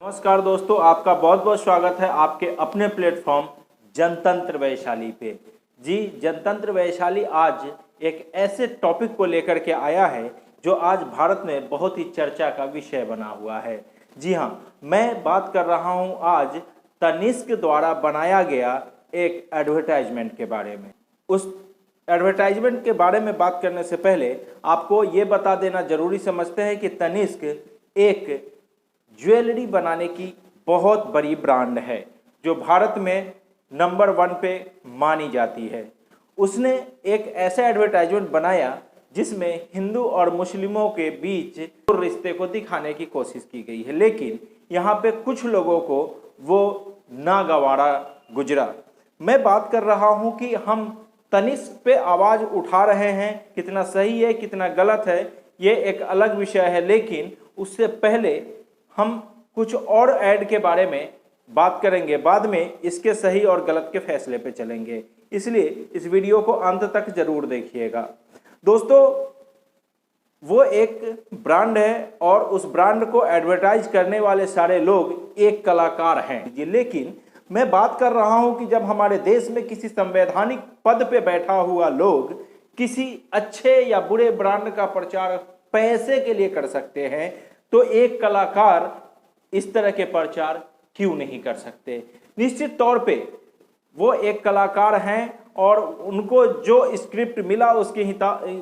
नमस्कार दोस्तों, आपका बहुत बहुत स्वागत है आपके अपने प्लेटफॉर्म जनतंत्र वैशाली पे। जी, जनतंत्र वैशाली आज एक ऐसे टॉपिक को लेकर के आया है जो आज भारत में बहुत ही चर्चा का विषय बना हुआ है। जी हाँ, मैं बात कर रहा हूँ आज तनिष्क द्वारा बनाया गया एक एडवर्टाइजमेंट के बारे में। उस एडवर्टाइजमेंट के बारे में बात करने से पहले आपको ये बता देना जरूरी समझते हैं कि तनिष्क एक ज्वेलरी बनाने की बहुत बड़ी ब्रांड है जो भारत में नंबर 1 पे मानी जाती है। उसने एक ऐसा एडवर्टाइजमेंट बनाया जिसमें हिंदू और मुस्लिमों के बीच रिश्ते को दिखाने की कोशिश की गई है, लेकिन यहाँ पे कुछ लोगों को वो नागवारा गुजरा। मैं बात कर रहा हूँ कि हम तनिष्क पे आवाज़ उठा रहे हैं, कितना सही है कितना गलत है ये एक अलग विषय है, लेकिन उससे पहले हम कुछ और ऐड के बारे में बात करेंगे। बाद में इसके सही और गलत के फैसले पे चलेंगे, इसलिए इस वीडियो को अंत तक जरूर देखिएगा। दोस्तों, वो एक ब्रांड है और उस ब्रांड को एडवर्टाइज करने वाले सारे लोग एक कलाकार हैं। लेकिन मैं बात कर रहा हूं कि जब हमारे देश में किसी संवैधानिक पद पे बैठा हुआ लोग किसी अच्छे या बुरे ब्रांड का प्रचार पैसे के लिए कर सकते हैं, तो एक कलाकार इस तरह के प्रचार क्यों नहीं कर सकते। निश्चित तौर पे वो एक कलाकार हैं और उनको जो स्क्रिप्ट मिला उसके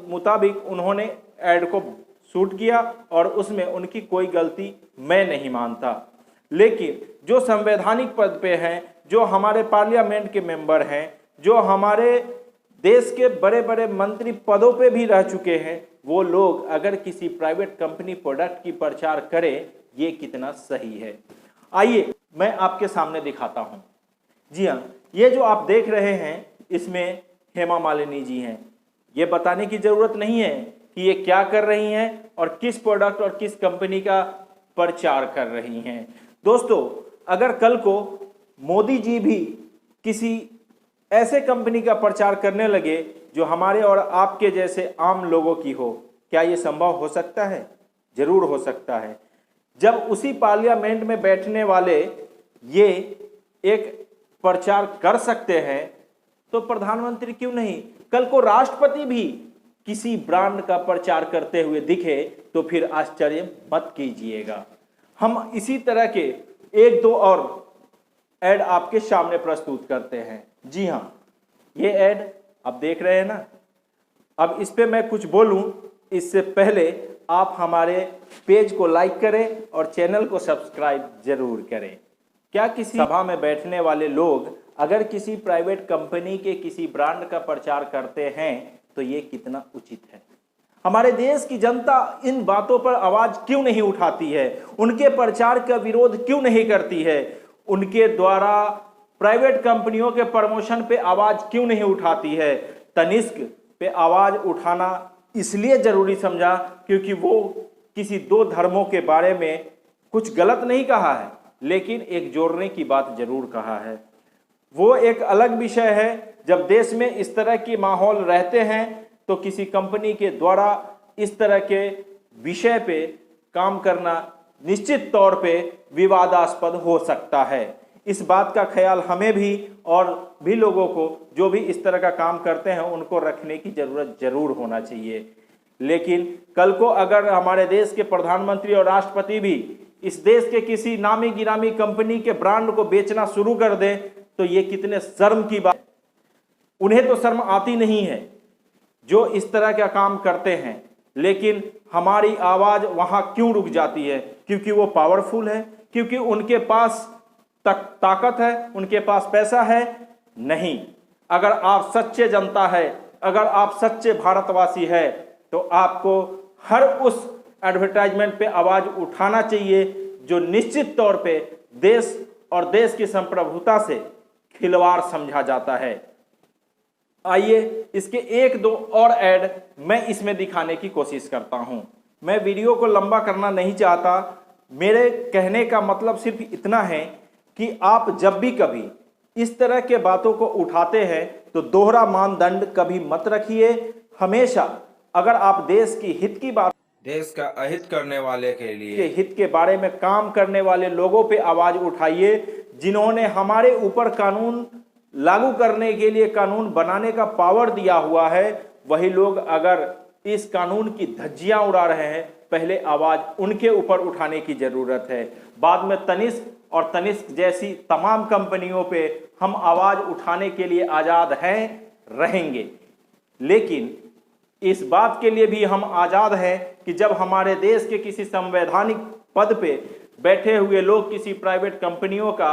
मुताबिक उन्होंने ऐड को शूट किया और उसमें उनकी कोई गलती मैं नहीं मानता। लेकिन जो संवैधानिक पद पे हैं, जो हमारे पार्लियामेंट के मेंबर हैं, जो हमारे देश के बड़े बड़े मंत्री पदों पे भी रह चुके हैं, वो लोग अगर किसी प्राइवेट कंपनी प्रोडक्ट की प्रचार करें, ये कितना सही है। आइए मैं आपके सामने दिखाता हूं। जी हाँ, ये जो आप देख रहे हैं इसमें हेमा मालिनी जी हैं। ये बताने की जरूरत नहीं है कि ये क्या कर रही हैं और किस प्रोडक्ट और किस कंपनी का प्रचार कर रही हैं। दोस्तों, अगर कल को मोदी जी भी किसी ऐसे कंपनी का प्रचार करने लगे जो हमारे और आपके जैसे आम लोगों की हो, क्या ये संभव हो सकता है? जरूर हो सकता है। जब उसी पार्लियामेंट में बैठने वाले ये एक प्रचार कर सकते हैं, तो प्रधानमंत्री क्यों नहीं? कल को राष्ट्रपति भी किसी ब्रांड का प्रचार करते हुए दिखे तो फिर आश्चर्य मत कीजिएगा। हम इसी तरह के एक दो और ऐड आपके सामने प्रस्तुत करते हैं। जी हाँ, ये ऐड आप देख रहे हैं ना। अब इस पे मैं कुछ बोलूं इससे पहले आप हमारे पेज को लाइक करें और चैनल को सब्सक्राइब जरूर करें। क्या किसी सभा में बैठने वाले लोग अगर किसी प्राइवेट कंपनी के किसी ब्रांड का प्रचार करते हैं तो ये कितना उचित है? हमारे देश की जनता इन बातों पर आवाज क्यों नहीं उठाती है? उनके प्रचार का विरोध क्यों नहीं करती है? उनके द्वारा प्राइवेट कंपनियों के प्रमोशन पे आवाज क्यों नहीं उठाती है? तनिष्क पे आवाज उठाना इसलिए जरूरी समझा क्योंकि वो किसी दो धर्मों के बारे में कुछ गलत नहीं कहा है, लेकिन एक जोड़ने की बात जरूर कहा है। वो एक अलग विषय है। जब देश में इस तरह के माहौल रहते हैं तो किसी कंपनी के द्वारा इस तरह के विषय पे काम करना निश्चित तौर पे विवादास्पद हो सकता है। इस बात का ख्याल हमें भी और भी लोगों को जो भी इस तरह का काम करते हैं उनको रखने की जरूरत जरूर होना चाहिए। लेकिन कल को अगर हमारे देश के प्रधानमंत्री और राष्ट्रपति भी इस देश के किसी नामी गिरामी कंपनी के ब्रांड को बेचना शुरू कर दें तो ये कितने शर्म की बात। उन्हें तो शर्म आती नहीं है जो इस तरह का काम करते हैं, लेकिन हमारी आवाज वहां क्यों रुक जाती है? क्योंकि वो पावरफुल है, क्योंकि उनके पास ताकत है, उनके पास पैसा है? नहीं। अगर आप सच्चे जनता है, अगर आप सच्चे भारतवासी है, तो आपको हर उस एडवर्टाइजमेंट पे आवाज उठाना चाहिए जो निश्चित तौर पे देश और देश की संप्रभुता से खिलवाड़ समझा जाता है। आइए इसके एक दो और ऐड मैं इसमें दिखाने की कोशिश करता हूं। मैं वीडियो को लंबा करना नहीं चाहता। मेरे कहने का मतलब सिर्फ इतना है कि आप जब भी कभी इस तरह के बातों को उठाते हैं तो दोहरा मानदंड कभी मत रखिए। हमेशा अगर आप देश की हित की बात देश का अहित करने वाले के के लिए, हित के बारे में काम करने वाले लोगों पे आवाज उठाइए, जिन्होंने हमारे ऊपर कानून लागू करने के लिए, कानून बनाने का पावर दिया हुआ है। वही लोग अगर इस कानून की धज्जियां उड़ा रहे हैं, पहले आवाज उनके ऊपर उठाने की जरूरत है। बाद में तनिष्क और तनिष्क जैसी तमाम कंपनियों पे हम आवाज उठाने के लिए आजाद हैं, रहेंगे। लेकिन इस बात के लिए भी हम आजाद हैं कि जब हमारे देश के किसी संवैधानिक पद पे बैठे हुए लोग किसी प्राइवेट कंपनियों का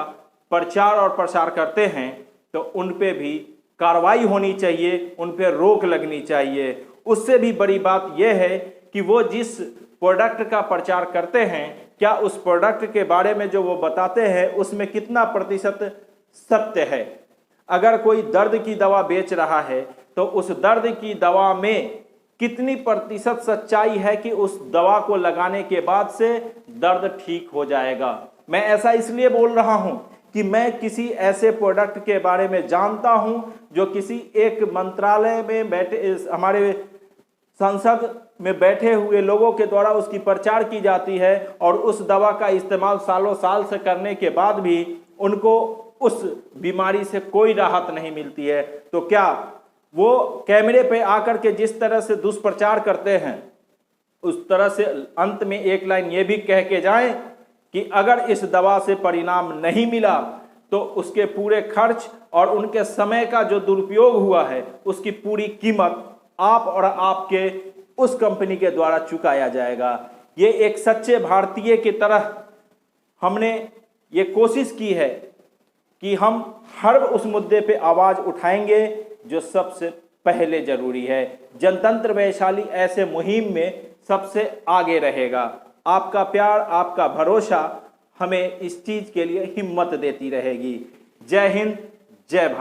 प्रचार और प्रसार करते हैं, तो उन पे भी कार्रवाई होनी चाहिए, उन पे रोक लगनी चाहिए। उससे भी बड़ी बात यह है कि वो जिस प्रोडक्ट का प्रचार करते हैं, क्या उस प्रोडक्ट के बारे में जो वो बताते हैं उसमें कितना प्रतिशत सत्य है। अगर कोई दर्द की दवा बेच रहा है तो उस दर्द की दवा में कितनी प्रतिशत सच्चाई है कि उस दवा को लगाने के बाद से दर्द ठीक हो जाएगा। मैं ऐसा इसलिए बोल रहा हूं कि मैं किसी ऐसे प्रोडक्ट के बारे में जानता हूं जो किसी एक मंत्रालय में बैठे, हमारे संसद में बैठे हुए लोगों के द्वारा उसकी प्रचार की जाती है, और उस दवा का इस्तेमाल सालों साल से करने के बाद भी उनको उस बीमारी से कोई राहत नहीं मिलती है। तो क्या वो कैमरे पे आकर के जिस तरह से दुष्प्रचार करते हैं, उस तरह से अंत में एक लाइन ये भी कह के जाएं कि अगर इस दवा से परिणाम नहीं मिला तो उसके पूरे खर्च और उनके समय का जो दुरुपयोग हुआ है, उसकी पूरी कीमत आप और आपके उस कंपनी के द्वारा चुकाया जाएगा। ये एक सच्चे भारतीय की तरह हमने ये कोशिश की है कि हम हर उस मुद्दे पे आवाज उठाएंगे जो सबसे पहले जरूरी है। जनतंत्र वैशाली ऐसे मुहिम में सबसे आगे रहेगा। आपका प्यार, आपका भरोसा हमें इस चीज के लिए हिम्मत देती रहेगी। जय हिंद, जय भारत।